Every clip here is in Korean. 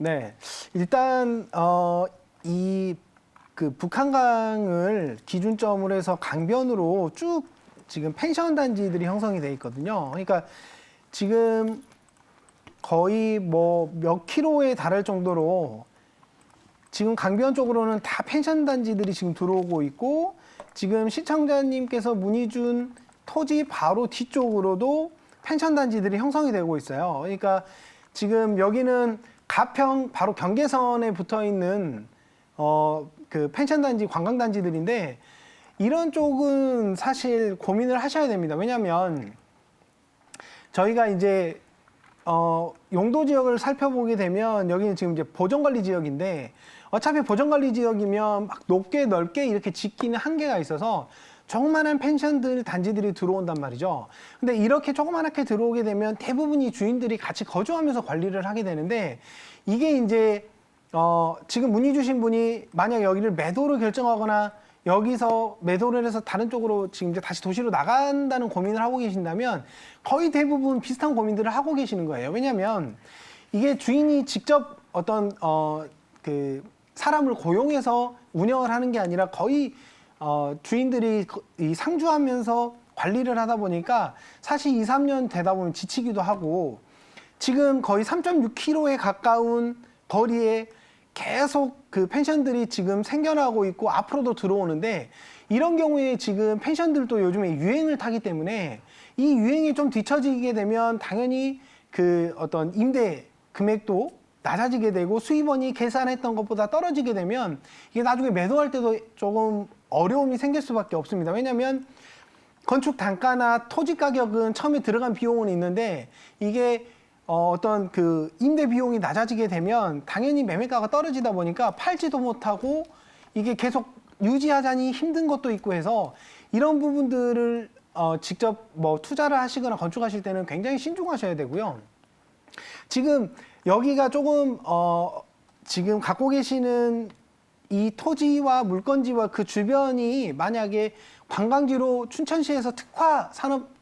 네, 일단 이 그 북한강을 기준점으로 해서 강변으로 쭉 지금 펜션 단지들이 형성이 돼 있거든요. 그러니까 지금 거의 뭐 몇 킬로에 달할 정도로 지금 강변 쪽으로는 다 펜션 단지들이 지금 들어오고 있고, 지금 시청자님께서 문의 준 토지 바로 뒤쪽으로도 펜션 단지들이 형성이 되고 있어요. 그러니까 지금 여기는 가평 바로 경계선에 붙어 있는 그 펜션 단지, 관광 단지들인데, 이런 쪽은 사실 고민을 하셔야 됩니다. 왜냐하면 저희가 이제 용도 지역을 살펴보게 되면 여기는 지금 이제 보전관리 지역인데, 어차피 보전관리 지역이면 막 높게 넓게 이렇게 짓기는 한계가 있어서 조그만한 펜션들 단지들이 들어온단 말이죠. 근데 이렇게 조그만하게 들어오게 되면 대부분이 주인들이 같이 거주하면서 관리를 하게 되는데, 이게 이제 지금 문의 주신 분이 만약 여기를 매도를 결정하거나 여기서 매도를 해서 다른 쪽으로 지금 이제 다시 도시로 나간다는 고민을 하고 계신다면 거의 대부분 비슷한 고민들을 하고 계시는 거예요. 왜냐하면 이게 주인이 직접 어떤 그 사람을 고용해서 운영을 하는 게 아니라 거의 주인들이 이 상주하면서 관리를 하다 보니까 사실 2, 3년 되다 보면 지치기도 하고, 지금 거의 3.6km에 가까운 거리에 계속 그 펜션들이 지금 생겨나고 있고 앞으로도 들어오는데, 이런 경우에 지금 펜션들도 요즘에 유행을 타기 때문에 이 유행이 좀 뒤처지게 되면 당연히 그 어떤 임대 금액도 낮아지게 되고 수입원이 계산했던 것보다 떨어지게 되면 이게 나중에 매도할 때도 조금 어려움이 생길 수밖에 없습니다. 왜냐하면 건축 단가나 토지 가격은 처음에 들어간 비용은 있는데, 이게 어떤 그 임대 비용이 낮아지게 되면 당연히 매매가가 떨어지다 보니까 팔지도 못하고 이게 계속 유지하자니 힘든 것도 있고 해서, 이런 부분들을 직접 뭐 투자를 하시거나 건축하실 때는 굉장히 신중하셔야 되고요. 지금 여기가 조금 지금 갖고 계시는 이 토지와 물건지와 그 주변이 만약에 관광지로 춘천시에서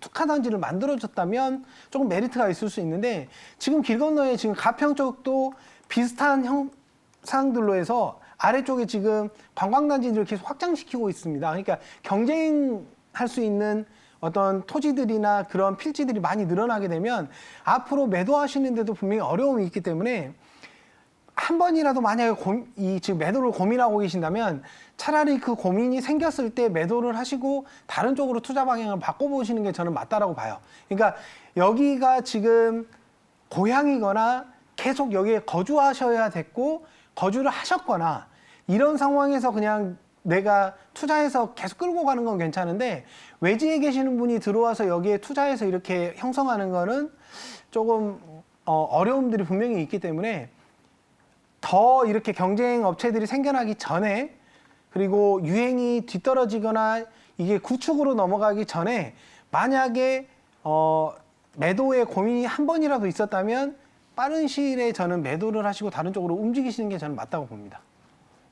특화단지를 만들어줬다면 조금 메리트가 있을 수 있는데, 지금 길 건너에 지금 가평 쪽도 비슷한 형상들로 해서 아래쪽에 지금 관광단지들을 계속 확장시키고 있습니다. 그러니까 경쟁할 수 있는 어떤 토지들이나 그런 필지들이 많이 늘어나게 되면 앞으로 매도하시는데도 분명히 어려움이 있기 때문에, 한 번이라도 만약에 지금 매도를 고민하고 계신다면 차라리 그 고민이 생겼을 때 매도를 하시고 다른 쪽으로 투자 방향을 바꿔보시는 게 저는 맞다라고 봐요. 그러니까 여기가 지금 고향이거나 계속 여기에 거주하셔야 됐고 거주를 하셨거나 이런 상황에서 그냥 내가 투자해서 계속 끌고 가는 건 괜찮은데, 외지에 계시는 분이 들어와서 여기에 투자해서 이렇게 형성하는 거는 조금 어려움들이 분명히 있기 때문에, 더 이렇게 경쟁 업체들이 생겨나기 전에, 그리고 유행이 뒤떨어지거나 이게 구축으로 넘어가기 전에 만약에 매도의 고민이 한 번이라도 있었다면 빠른 시일에 저는 매도를 하시고 다른 쪽으로 움직이시는 게 저는 맞다고 봅니다.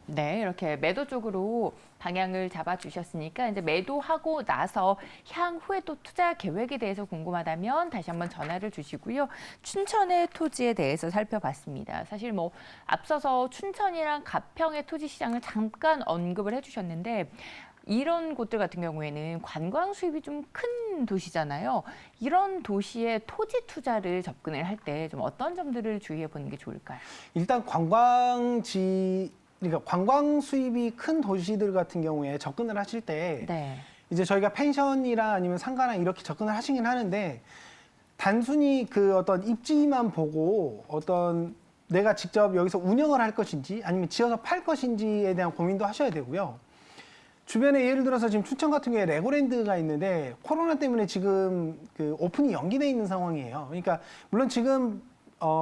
네, 이렇게 매도 쪽으로 방향을 잡아주셨으니까 이제 매도하고 나서 향후에 또 투자 계획에 대해서 궁금하다면 다시 한번 전화를 주시고요. 춘천의 토지에 대해서 살펴봤습니다. 사실 뭐 앞서서 춘천이랑 가평의 토지 시장을 잠깐 언급을 해주셨는데, 이런 곳들 같은 경우에는 관광 수입이 좀 큰 도시잖아요. 이런 도시에 토지 투자를 접근을 할 때 좀 어떤 점들을 주의해 보는 게 좋을까요? 일단 그러니까 관광 수입이 큰 도시들 같은 경우에 접근을 하실 때 네. 이제 저희가 펜션이나 아니면 상가나 이렇게 접근을 하시긴 하는데, 단순히 그 어떤 입지만 보고 어떤 내가 직접 여기서 운영을 할 것인지 아니면 지어서 팔 것인지에 대한 고민도 하셔야 되고요. 주변에 예를 들어서 지금 춘천 같은 경우에 레고랜드가 있는데 코로나 때문에 지금 그 오픈이 연기돼 있는 상황이에요. 그러니까 물론 지금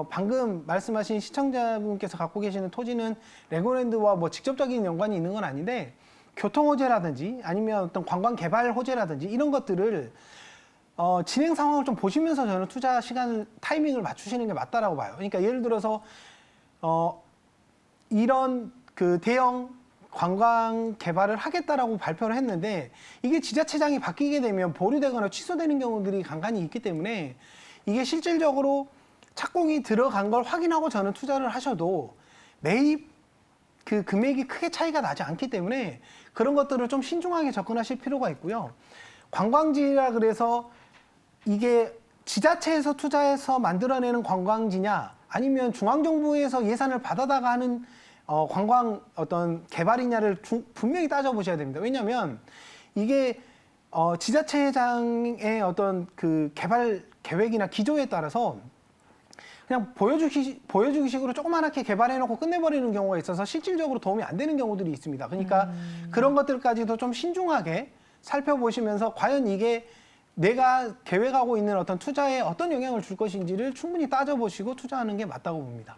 방금 말씀하신 시청자분께서 갖고 계시는 토지는 레고랜드와 뭐 직접적인 연관이 있는 건 아닌데, 교통 호재라든지 아니면 어떤 관광 개발 호재라든지 이런 것들을 진행 상황을 좀 보시면서 저는 투자 시간을 타이밍을 맞추시는 게 맞다라고 봐요. 그러니까 예를 들어서 이런 그 대형 관광 개발을 하겠다라고 발표를 했는데 이게 지자체장이 바뀌게 되면 보류되거나 취소되는 경우들이 간간히 있기 때문에, 이게 실질적으로 착공이 들어간 걸 확인하고 저는 투자를 하셔도 매입 그 금액이 크게 차이가 나지 않기 때문에 그런 것들을 좀 신중하게 접근하실 필요가 있고요. 관광지라 그래서 이게 지자체에서 투자해서 만들어내는 관광지냐 아니면 중앙정부에서 예산을 받아다가 하는 관광 어떤 개발이냐를 분명히 따져보셔야 됩니다. 왜냐하면 이게 지자체장의 어떤 그 개발 계획이나 기조에 따라서 그냥 보여주기식으로 조그맣게 개발해놓고 끝내버리는 경우가 있어서 실질적으로 도움이 안 되는 경우들이 있습니다. 그러니까 그런 것들까지도 좀 신중하게 살펴보시면서 과연 이게 내가 계획하고 있는 어떤 투자에 어떤 영향을 줄 것인지를 충분히 따져보시고 투자하는 게 맞다고 봅니다.